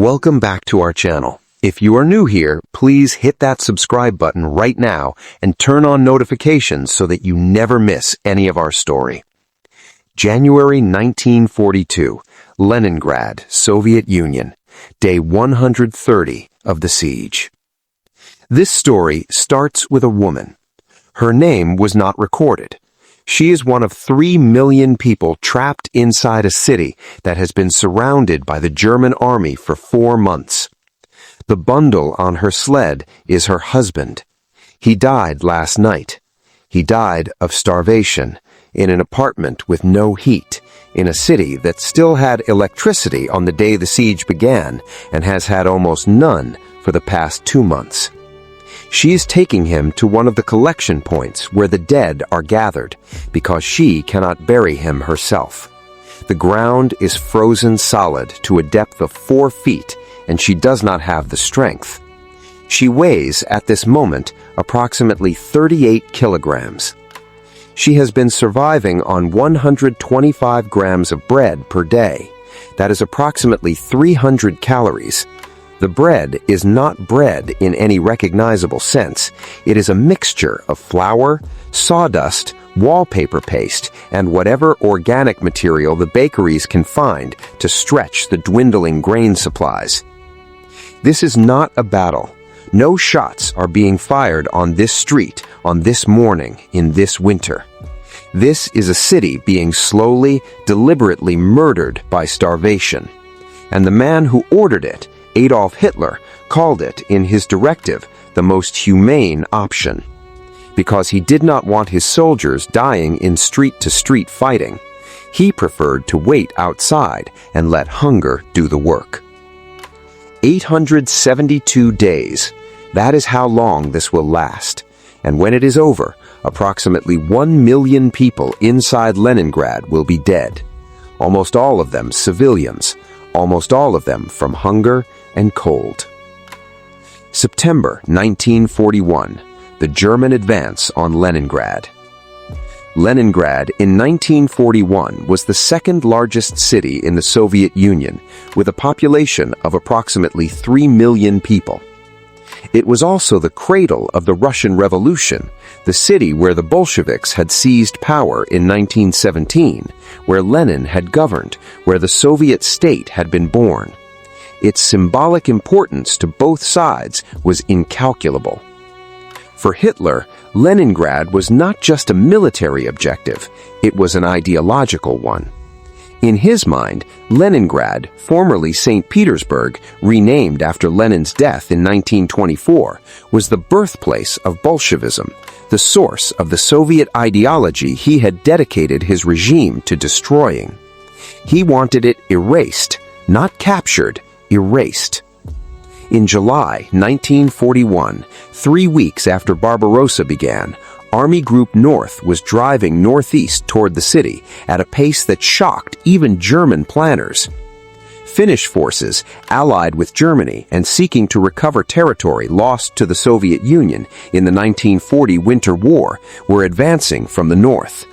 Welcome back to our channel. If you are new here, please hit that subscribe button right now and turn on notifications so that you never miss any of our story. January 1942, Leningrad, Soviet Union, day 130 of the siege. This story starts with a woman. Her name was not recorded. She is one of 3 million people trapped inside a city that has been surrounded by the German army for 4 months. The bundle on her sled is her husband. He died last night. He died of starvation in an apartment with no heat, in a city that still had electricity on the day the siege began and has had almost none for the past 2 months. She is taking him to one of the collection points where the dead are gathered because she cannot bury him herself. The ground is frozen solid to a depth of 4 feet, and she does not have the strength. She weighs, at this moment, approximately 38 kilograms. She has been surviving on 125 grams of bread per day. That is approximately 300 calories. The bread is not bread in any recognizable sense. It is a mixture of flour, sawdust, wallpaper paste, and whatever organic material the bakeries can find to stretch the dwindling grain supplies. This is not a battle. No shots are being fired on this street on this morning in this winter. This is a city being slowly, deliberately murdered by starvation. And the man who ordered it, Adolf Hitler, called it in his directive the most humane option. Because he did not want his soldiers dying in street-to-street fighting, he preferred to wait outside and let hunger do the work. 872 days. That is how long this will last. And when it is over, approximately 1 million people inside Leningrad will be dead. Almost all of them civilians. Almost all of them from hunger and cold. September 1941. The German advance on Leningrad. Leningrad in 1941 was the second largest city in the Soviet Union, with a population of approximately 3 million people. It was also the cradle of the Russian Revolution, the city where the Bolsheviks had seized power in 1917, where Lenin had governed, where the Soviet state had been born. Its symbolic importance to both sides was incalculable. For Hitler, Leningrad was not just a military objective, it was an ideological one. In his mind, Leningrad, formerly St. Petersburg, renamed after Lenin's death in 1924, was the birthplace of Bolshevism, the source of the Soviet ideology he had dedicated his regime to destroying. He wanted it erased, not captured, erased. In July 1941, 3 weeks after Barbarossa began, Army Group North was driving northeast toward the city at a pace that shocked even German planners. Finnish forces, allied with Germany and seeking to recover territory lost to the Soviet Union in the 1940 Winter War, were advancing from the north.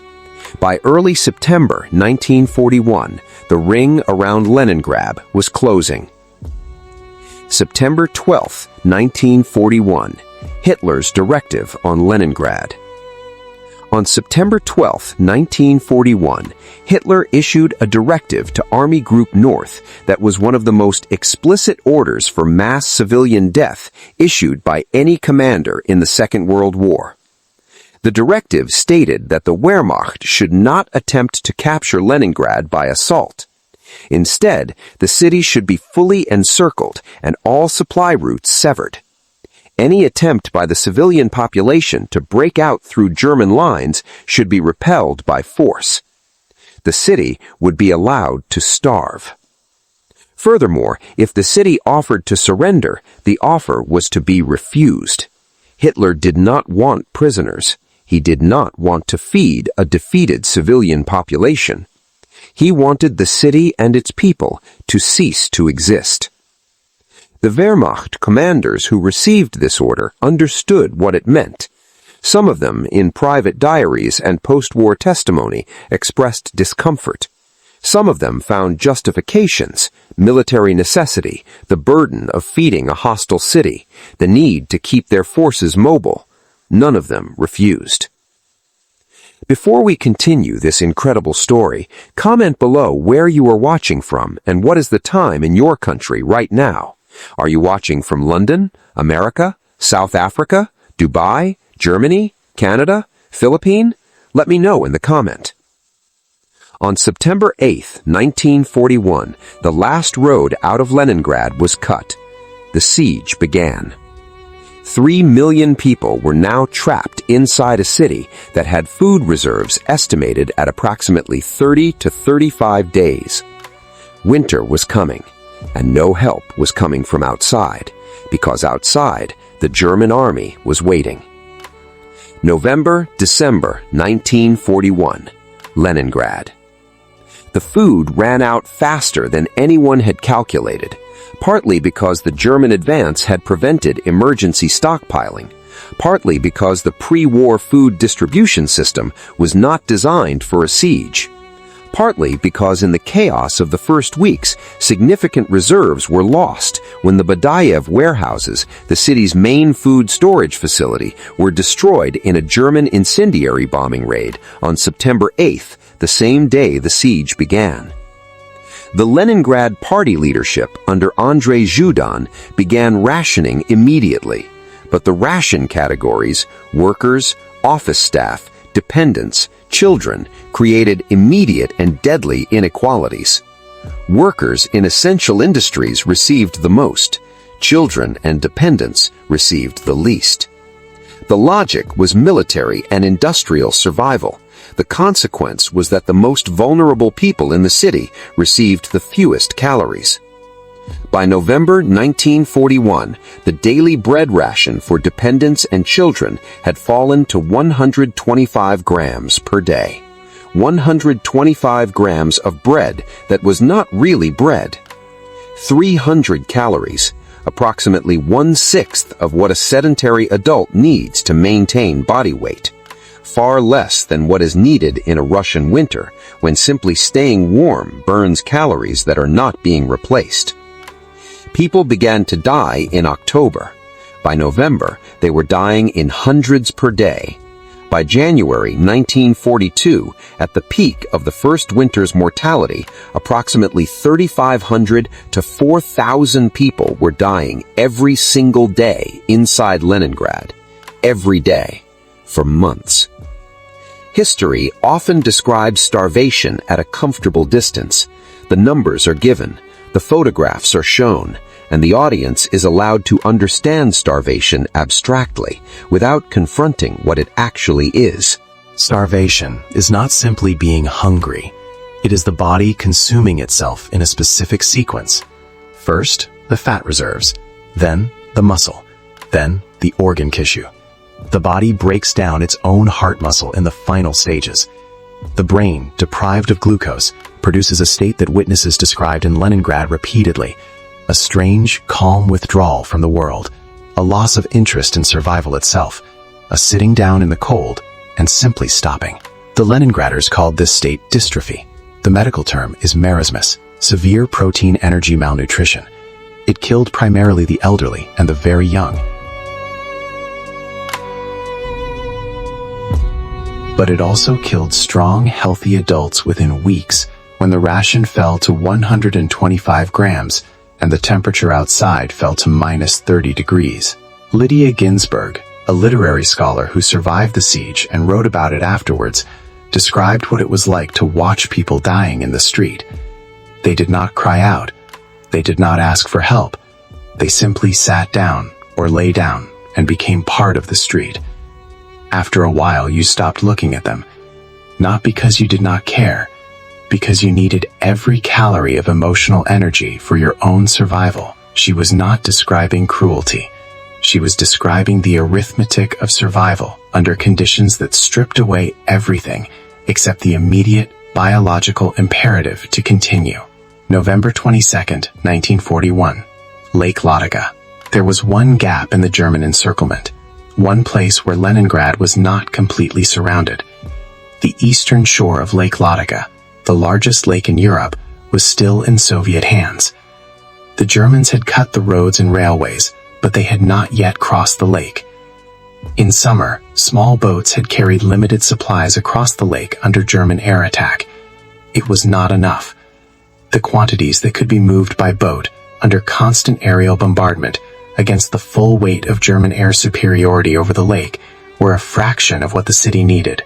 By early September 1941, the ring around Leningrad was closing. September 12, 1941, Hitler's directive on Leningrad. On September 12, 1941, Hitler issued a directive to Army Group North that was one of the most explicit orders for mass civilian death issued by any commander in the Second World War. The directive stated that the Wehrmacht should not attempt to capture Leningrad by assault. Instead, the city should be fully encircled and all supply routes severed. Any attempt by the civilian population to break out through German lines should be repelled by force. The city would be allowed to starve. Furthermore, if the city offered to surrender, the offer was to be refused. Hitler did not want prisoners. He did not want to feed a defeated civilian population. He wanted the city and its people to cease to exist. The Wehrmacht commanders who received this order understood what it meant. Some of them, in private diaries and post-war testimony, expressed discomfort. Some of them found justifications: military necessity, the burden of feeding a hostile city, the need to keep their forces mobile. None of them refused. Before we continue this incredible story, comment below where you are watching from and what is the time in your country right now. Are you watching from London, America, South Africa, Dubai, Germany, Canada, Philippines? Let me know in the comment. On September 8, 1941, the last road out of Leningrad was cut. The siege began. 3 million people were now trapped inside a city that had food reserves estimated at approximately 30 to 35 days. Winter was coming, and no help was coming from outside, because outside, the German army was waiting. November, December 1941, Leningrad. The food ran out faster than anyone had calculated, partly because the German advance had prevented emergency stockpiling, partly because the pre-war food distribution system was not designed for a siege, partly because in the chaos of the first weeks, significant reserves were lost when the Badayev warehouses, the city's main food storage facility, were destroyed in a German incendiary bombing raid on September 8th, the same day the siege began. The Leningrad party leadership under Andrei Zhudan began rationing immediately, but the ration categories, workers, office staff, dependents, children, created immediate and deadly inequalities. Workers in essential industries received the most, children and dependents received the least. The logic was military and industrial survival. The consequence was that the most vulnerable people in the city received the fewest calories. By November 1941, the daily bread ration for dependents and children had fallen to 125 grams per day. 125 grams of bread that was not really bread. 300 calories, approximately 1/6 of what a sedentary adult needs to maintain body weight. Far less than what is needed in a Russian winter, when simply staying warm burns calories that are not being replaced. People began to die in October. By November, they were dying in hundreds per day. By January 1942, at the peak of the first winter's mortality, approximately 3,500 to 4,000 people were dying every single day inside Leningrad. Every day. For months. History often describes starvation at a comfortable distance. The numbers are given, the photographs are shown, and the audience is allowed to understand starvation abstractly, without confronting what it actually is. Starvation is not simply being hungry. It is the body consuming itself in a specific sequence. First, the fat reserves, then the muscle, then the organ tissue. The body breaks down its own heart muscle in the final stages. The brain, deprived of glucose, produces a state that witnesses described in Leningrad repeatedly: a strange, calm withdrawal from the world, a loss of interest in survival itself, a sitting down in the cold and simply stopping. The Leningraders called this state dystrophy. The medical term is marasmus, severe protein energy malnutrition. It killed primarily the elderly and the very young. But it also killed strong, healthy adults within weeks when the ration fell to 125 grams and the temperature outside fell to -30 degrees. Lydia Ginsburg, a literary scholar who survived the siege and wrote about it afterwards, described what it was like to watch people dying in the street. They did not cry out. They did not ask for help. They simply sat down or lay down and became part of the street. After a while, you stopped looking at them, not because you did not care, because you needed every calorie of emotional energy for your own survival. She was not describing cruelty. She was describing the arithmetic of survival under conditions that stripped away everything except the immediate biological imperative to continue. November 22nd, 1941. Lake Ladoga. There was one gap in the German encirclement. One place where Leningrad was not completely surrounded. The eastern shore of Lake Ladoga, the the largest lake in Europe, was still in Soviet hands. The Germans had cut the roads and railways, but they had not yet crossed the lake. In summer, small boats had carried limited supplies across the lake under German air attack. It was not enough. The quantities that could be moved by boat under constant aerial bombardment against the full weight of German air superiority over the lake were a fraction of what the city needed.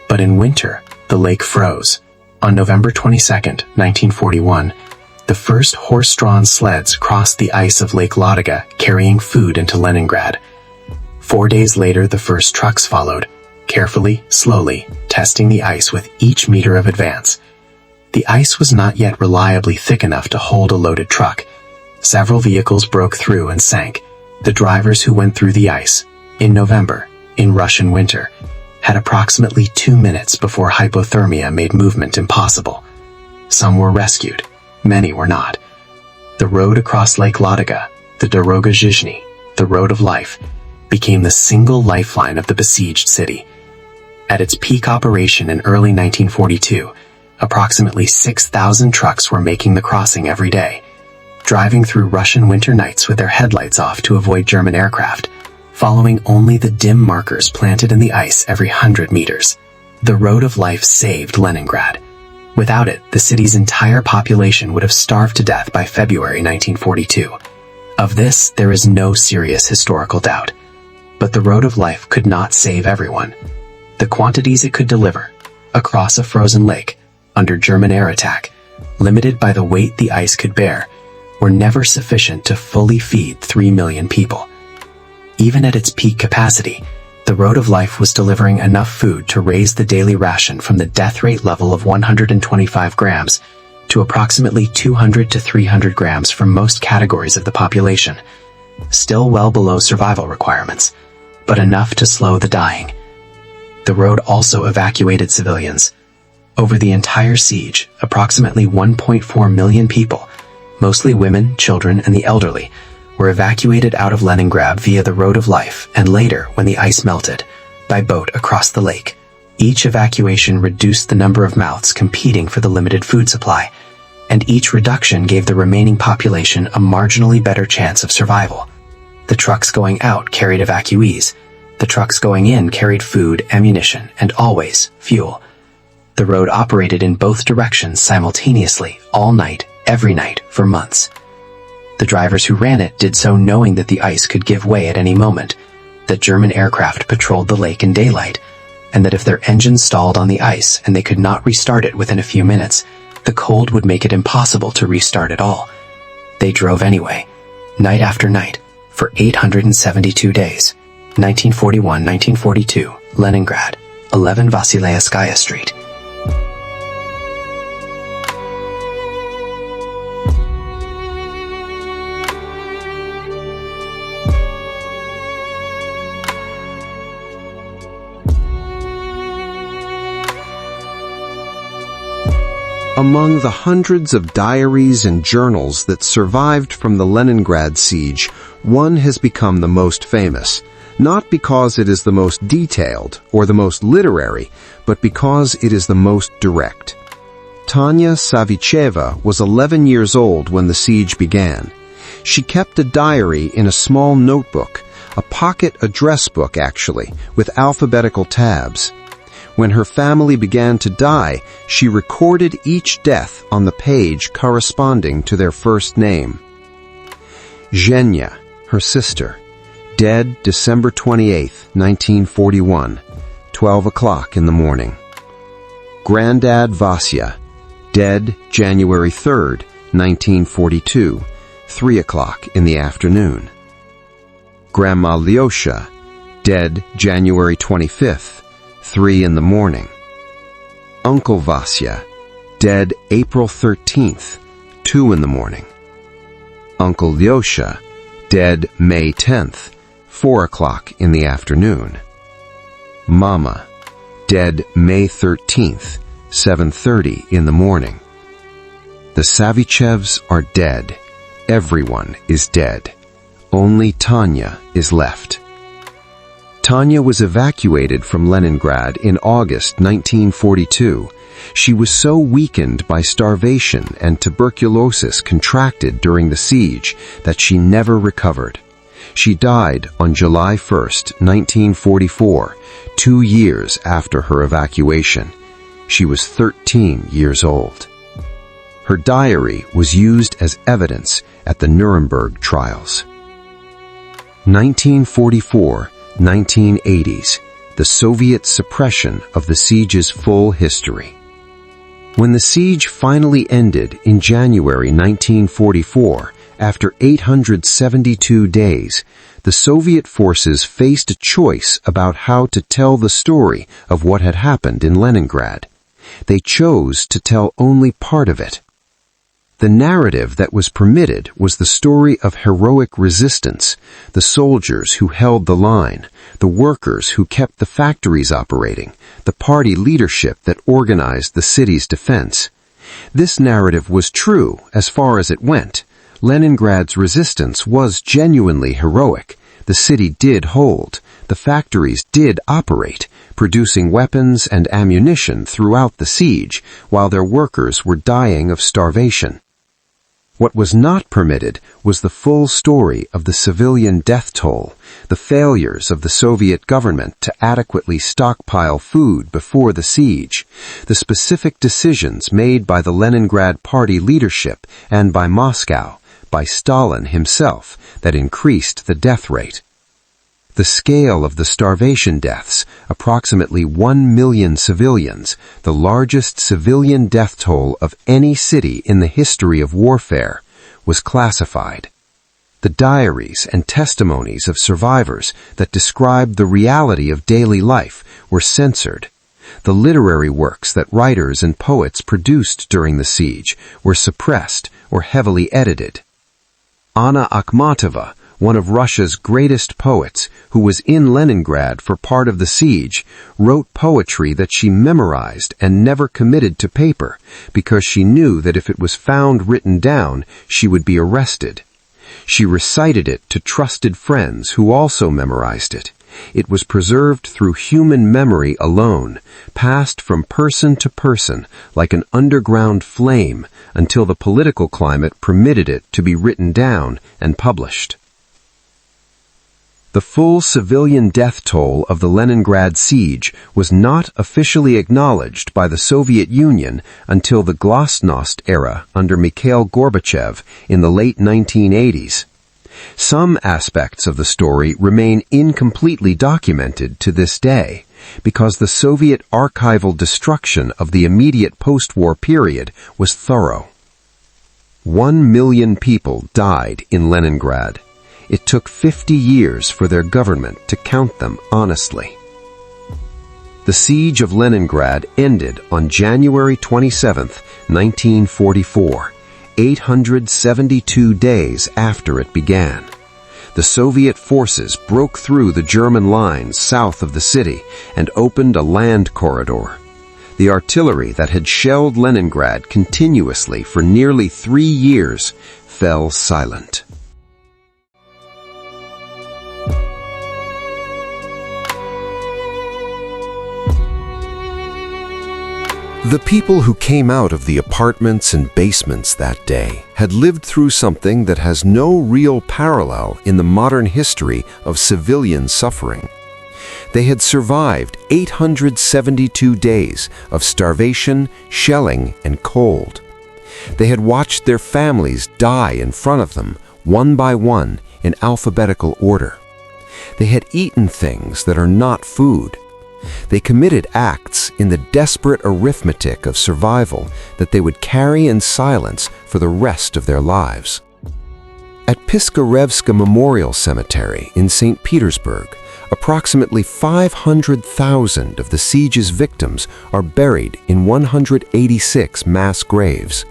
But in winter, the lake froze. On November 22, 1941, the first horse-drawn sleds crossed the ice of Lake Ladoga carrying food into Leningrad. 4 days later, the first trucks followed, carefully, slowly, testing the ice with each meter of advance. The ice was not yet reliably thick enough to hold a loaded truck. Several vehicles broke through and sank. The drivers who went through the ice, in November, in Russian winter, had approximately 2 minutes before hypothermia made movement impossible. Some were rescued, many were not. The road across Lake Ladoga, the Doroga Zhizhny, the Road of Life, became the single lifeline of the besieged city. At its peak operation in early 1942, approximately 6,000 trucks were making the crossing every day, driving through Russian winter nights with their headlights off to avoid German aircraft, following only the dim markers planted in the ice every 100 meters. The Road of Life saved Leningrad. Without it, the city's entire population would have starved to death by February 1942. Of this, there is no serious historical doubt. But the Road of Life could not save everyone. The quantities it could deliver, across a frozen lake, under German air attack, limited by the weight the ice could bear, were never sufficient to fully feed 3 million people. Even at its peak capacity, the Road of Life was delivering enough food to raise the daily ration from the death rate level of 125 grams to approximately 200 to 300 grams for most categories of the population, still well below survival requirements, but enough to slow the dying. The road also evacuated civilians. Over the entire siege, approximately 1.4 million people, mostly women, children, and the elderly, were evacuated out of Leningrad via the Road of Life and later, when the ice melted, by boat across the lake. Each evacuation reduced the number of mouths competing for the limited food supply, and each reduction gave the remaining population a marginally better chance of survival. The trucks going out carried evacuees. The trucks going in carried food, ammunition, and always fuel. The road operated in both directions simultaneously, all night, every night, for months. The drivers who ran it did so knowing that the ice could give way at any moment, that German aircraft patrolled the lake in daylight, and that if their engines stalled on the ice and they could not restart it within a few minutes, the cold would make it impossible to restart at all. They drove anyway, night after night, for 872 days. 1941-1942, Leningrad, 11 Vasilyevskaya Street. Among the hundreds of diaries and journals that survived from the Leningrad siege, one has become the most famous, not because it is the most detailed or the most literary, but because it is the most direct. Tanya Savicheva was 11 years old when the siege began. She kept a diary in a small notebook, a pocket address book actually, with alphabetical tabs. When her family began to die, she recorded each death on the page corresponding to their first name. Zhenya, her sister, dead December 28, 1941, 12 o'clock in the morning. Granddad Vasya, dead January 3, 1942, 3 o'clock in the afternoon. Grandma Lyosha, dead January 25th, 3 in the morning. Uncle Vasya, dead April 13th, 2 in the morning. Uncle Lyosha, dead May 10th, 4 o'clock in the afternoon. Mama, dead May 13th, 7:30 in the morning. The Savichevs are dead. Everyone is dead. Only Tanya is left. Tanya was evacuated from Leningrad in August 1942. She was so weakened by starvation and tuberculosis contracted during the siege that she never recovered. She died on July 1st, 1944, 2 years after her evacuation. She was 13 years old. Her diary was used as evidence at the Nuremberg trials. 1944-1980s, the Soviet suppression of the siege's full history. When the siege finally ended in January 1944, after 872 days, the Soviet forces faced a choice about how to tell the story of what had happened in Leningrad. They chose to tell only part of it. The narrative that was permitted was the story of heroic resistance, the soldiers who held the line, the workers who kept the factories operating, the party leadership that organized the city's defense. This narrative was true as far as it went. Leningrad's resistance was genuinely heroic. The city did hold. The factories did operate, producing weapons and ammunition throughout the siege, while their workers were dying of starvation. What was not permitted was the full story of the civilian death toll, the failures of the Soviet government to adequately stockpile food before the siege, the specific decisions made by the Leningrad Party leadership and by Moscow, by Stalin himself, that increased the death rate. The scale of the starvation deaths, approximately 1 million civilians, the largest civilian death toll of any city in the history of warfare, was classified. The diaries and testimonies of survivors that described the reality of daily life were censored. The literary works that writers and poets produced during the siege were suppressed or heavily edited. Anna Akhmatova, one of Russia's greatest poets, who was in Leningrad for part of the siege, wrote poetry that she memorized and never committed to paper because she knew that if it was found written down, she would be arrested. She recited it to trusted friends who also memorized it. It was preserved through human memory alone, passed from person to person like an underground flame until the political climate permitted it to be written down and published. The full civilian death toll of the Leningrad siege was not officially acknowledged by the Soviet Union until the Glasnost era under Mikhail Gorbachev in the late 1980s. Some aspects of the story remain incompletely documented to this day because the Soviet archival destruction of the immediate post-war period was thorough. 1 million people died in Leningrad. It took 50 years for their government to count them honestly. The Siege of Leningrad ended on January 27, 1944, 872 days after it began. The Soviet forces broke through the German lines south of the city and opened a land corridor. The artillery that had shelled Leningrad continuously for nearly 3 years fell silent. The people who came out of the apartments and basements that day had lived through something that has no real parallel in the modern history of civilian suffering. They had survived 872 days of starvation, shelling, and cold. They had watched their families die in front of them, one by one, in alphabetical order. They had eaten things that are not food. They committed acts in the desperate arithmetic of survival that they would carry in silence for the rest of their lives. At Piskarevska Memorial Cemetery in St. Petersburg, approximately 500,000 of the siege's victims are buried in 186 mass graves.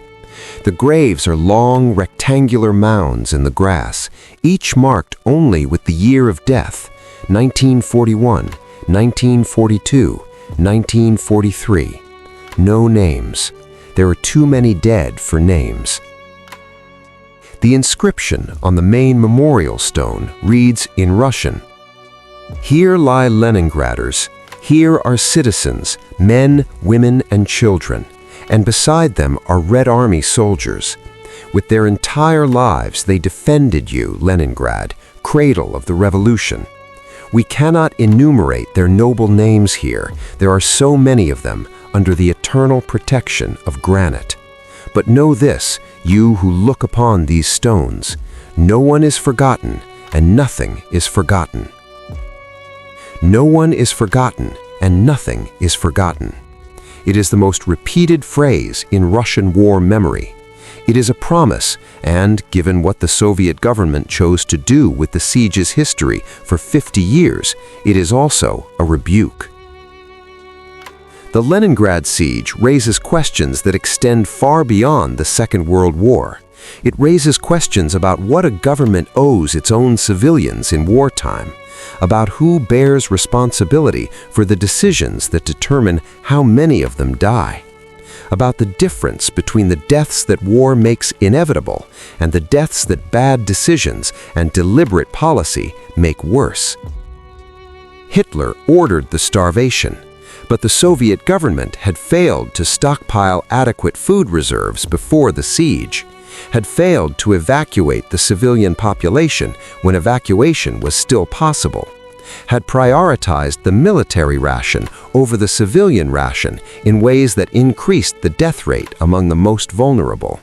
The graves are long, rectangular mounds in the grass, each marked only with the year of death, 1941, 1942, 1943. No names. There are too many dead for names. The inscription on the main memorial stone reads in Russian, Here lie Leningraders. Here are citizens, men, women, and children, and beside them are Red Army soldiers. With their entire lives, they defended you, Leningrad, cradle of the revolution. We cannot enumerate their noble names here. There are so many of them under the eternal protection of granite. But know this, you who look upon these stones, no one is forgotten and nothing is forgotten. No one is forgotten and nothing is forgotten. It is the most repeated phrase in Russian war memory. It is a promise, and given what the Soviet government chose to do with the siege's history for 50 years, it is also a rebuke. The Leningrad siege raises questions that extend far beyond the Second World War. It raises questions about what a government owes its own civilians in wartime, about who bears responsibility for the decisions that determine how many of them die, about the difference between the deaths that war makes inevitable and the deaths that bad decisions and deliberate policy make worse. Hitler ordered the starvation, but the Soviet government had failed to stockpile adequate food reserves before the siege, had failed to evacuate the civilian population when evacuation was still possible, had prioritized the military ration over the civilian ration in ways that increased the death rate among the most vulnerable,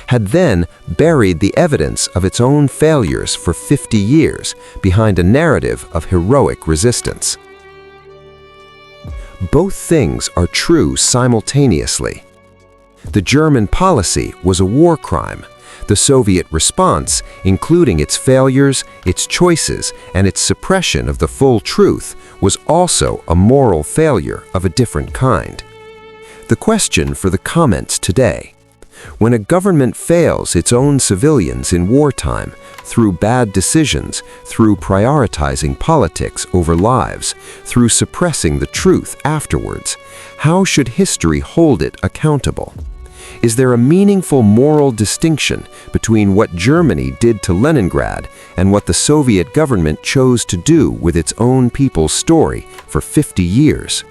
had then buried the evidence of its own failures for 50 years behind a narrative of heroic resistance. Both things are true simultaneously. The German policy was a war crime. The Soviet response, including its failures, its choices, and its suppression of the full truth, was also a moral failure of a different kind. The question for the comments today: when a government fails its own civilians in wartime, through bad decisions, through prioritizing politics over lives, through suppressing the truth afterwards, how should history hold it accountable? Is there a meaningful moral distinction between what Germany did to Leningrad and what the Soviet government chose to do with its own people's story for 50 years?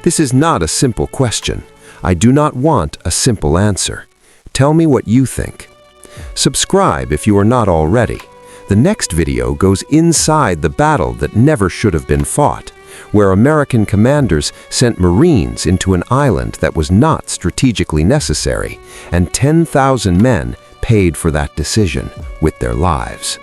This is not a simple question. I do not want a simple answer. Tell me what you think. Subscribe if you are not already. The next video goes inside the battle that never should have been fought, where American commanders sent Marines into an island that was not strategically necessary, and 10,000 men paid for that decision with their lives.